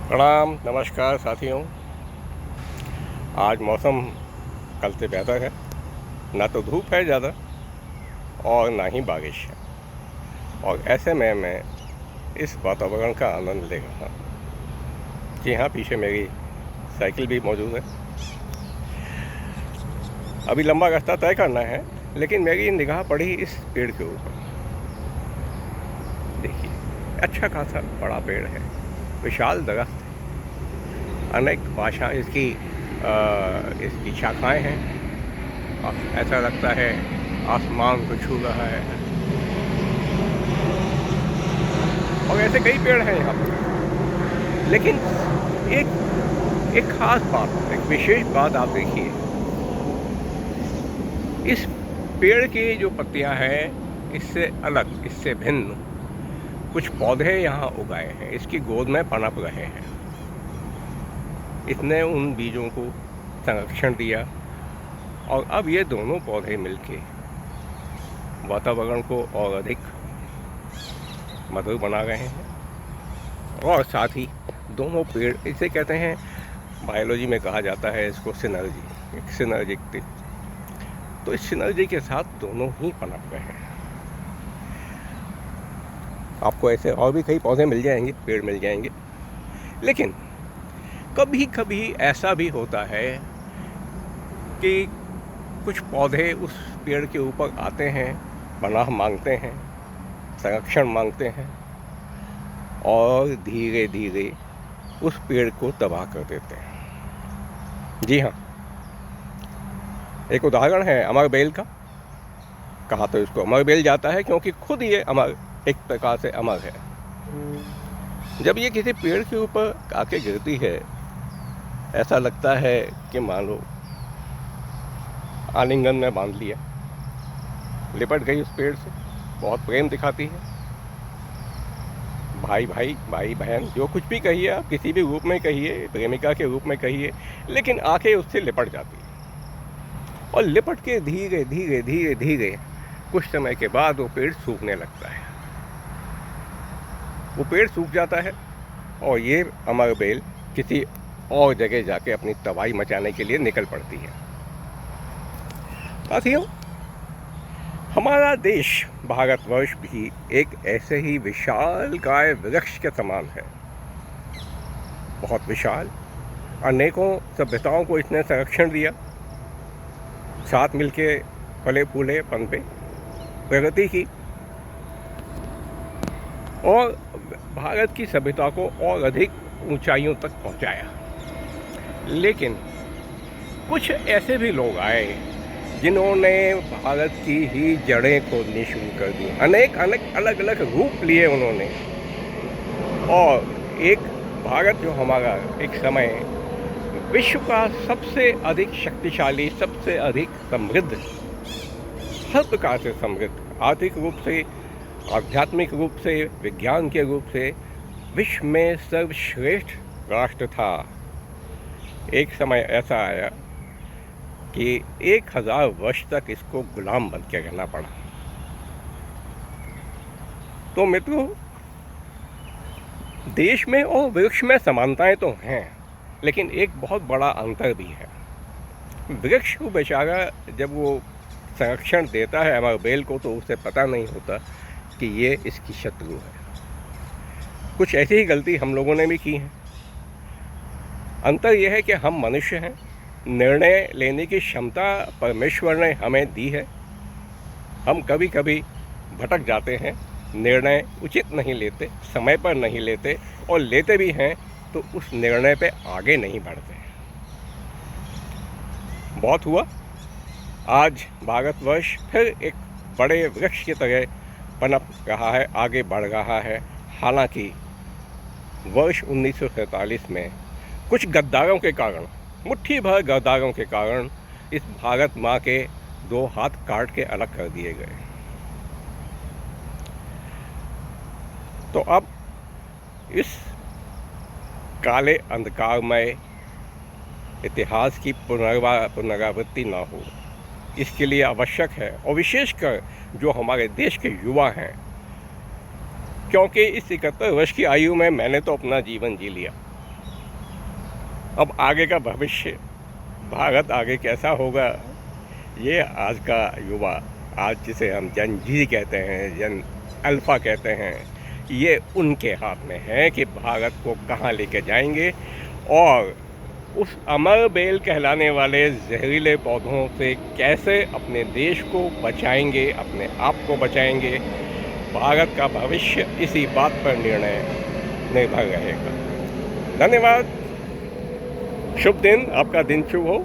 प्रणाम, नमस्कार साथियों। आज मौसम कल से बेहतर है। ना तो धूप है ज़्यादा और ना ही बारिश है, और ऐसे में मैं इस वातावरण का आनंद ले रहा हूँ। जी हाँ, पीछे मेरी साइकिल भी मौजूद है। अभी लंबा रास्ता तय करना है, लेकिन मेरी निगाह पड़ी इस पेड़ के ऊपर। देखिए, अच्छा खासा बड़ा पेड़ है, विशाल दरख्त है, अनेक भाषा इसकी शाखाएं हैं। ऐसा लगता है आसमान को छू रहा है। और ऐसे कई पेड़ हैं यहाँ पर, लेकिन एक एक खास बात, एक विशेष बात आप देखिए। इस पेड़ की जो पत्तियां हैं, इससे अलग, इससे भिन्न कुछ पौधे यहाँ उगाए हैं। इसकी गोद में पनप रहे हैं। इसने उन बीजों को संरक्षण दिया, और अब ये दोनों पौधे मिलके वातावरण को और अधिक मधुर बना रहे हैं। और साथ ही दोनों पेड़, इसे कहते हैं, बायोलॉजी में कहा जाता है इसको सिनर्जी, एक सिनर्जिक। तो इस सिनर्जी के साथ दोनों ही पनप रहे हैं। आपको ऐसे और भी कई पौधे मिल जाएंगे, पेड़ मिल जाएंगे, लेकिन कभी कभी ऐसा भी होता है कि कुछ पौधे उस पेड़ के ऊपर आते हैं, पनाह मांगते हैं, संरक्षण मांगते हैं, और धीरे धीरे उस पेड़ को तबाह कर देते हैं। जी हाँ, एक उदाहरण है अमर बेल का। कहा तो इसको अमर बेल जाता है क्योंकि खुद ये अमर, एक प्रकार से अमर है। जब ये किसी पेड़ के ऊपर आके गिरती है, ऐसा लगता है कि मान लो आलिंगन में बांध लिया, लिपट गई उस पेड़ से, बहुत प्रेम दिखाती है। भाई भाई, भाई बहन, जो कुछ भी कहिए आप, किसी भी रूप में कहिए, प्रेमिका के रूप में कहिए, लेकिन आके उससे लिपट जाती है। और लिपट के धीरे धीरे धीरे धीरे कुछ समय के बाद वो पेड़ सूखने लगता है। वो पेड़ सूख जाता है, और ये अमर बेल किसी और जगह जाके अपनी तबाही मचाने के लिए निकल पड़ती है। साथियों, हमारा देश भारतवर्ष भी एक ऐसे ही विशालकाय वृक्ष के समान है। बहुत विशाल, अनेकों सभ्यताओं को इसने संरक्षण दिया, साथ मिलके फले फूले पनपे, प्रगति की, और भारत की सभ्यता को और अधिक ऊंचाइयों तक पहुंचाया। लेकिन कुछ ऐसे भी लोग आए जिन्होंने भारत की ही जड़ें खोदनी शुरू कर दी। अनेक अनेक अलग अलग रूप लिए उन्होंने, और एक भारत जो हमारा एक समय विश्व का सबसे अधिक शक्तिशाली, सबसे अधिक समृद्ध, हर प्रकार से समृद्ध, आर्थिक रूप से, आध्यात्मिक रूप से, विज्ञान के रूप से विश्व में सर्वश्रेष्ठ राष्ट्र था, एक समय ऐसा आया कि 1000 वर्ष तक इसको गुलाम बन के रहना पड़ा। तो मित्रों, देश में और वृक्ष में समानताएं तो हैं, लेकिन एक बहुत बड़ा अंतर भी है। वृक्ष को बेचारा जब वो संरक्षण देता है अमर बेल को, तो उसे पता नहीं होता कि ये इसकी शत्रु है। कुछ ऐसी ही गलती हम लोगों ने भी की है। अंतर यह है कि हम मनुष्य हैं, निर्णय लेने की क्षमता परमेश्वर ने हमें दी है। हम कभी कभी भटक जाते हैं, निर्णय उचित नहीं लेते, समय पर नहीं लेते, और लेते भी हैं तो उस निर्णय पे आगे नहीं बढ़ते। बहुत हुआ, आज भारतवर्ष फिर एक बड़े वृक्ष की तरह पनप रहा है, आगे बढ़ रहा है। हालांकि वर्ष 1947 में कुछ गद्दारों के कारण, मुट्ठी भर गद्दारों के कारण, इस भारत माँ के 2 हाथ काट के अलग कर दिए गए। तो अब इस काले अंधकारमय इतिहास की पुनरावृत्ति ना हो, इसके लिए आवश्यक है, और विशेषकर जो हमारे देश के युवा हैं, क्योंकि इस 71 वर्ष की आयु में मैंने तो अपना जीवन जी लिया, अब आगे का भविष्य, भारत आगे कैसा होगा, ये आज का युवा, आज जिसे हम जन जी कहते हैं, जन अल्फ़ा कहते हैं, ये उनके हाथ में है कि भारत को कहाँ लेके जाएंगे और उस अमर बेल कहलाने वाले जहरीले पौधों से कैसे अपने देश को बचाएंगे, अपने आप को बचाएंगे। भारत का भविष्य इसी बात पर निर्भर रहेगा। धन्यवाद। शुभ दिन, आपका दिन शुभ हो।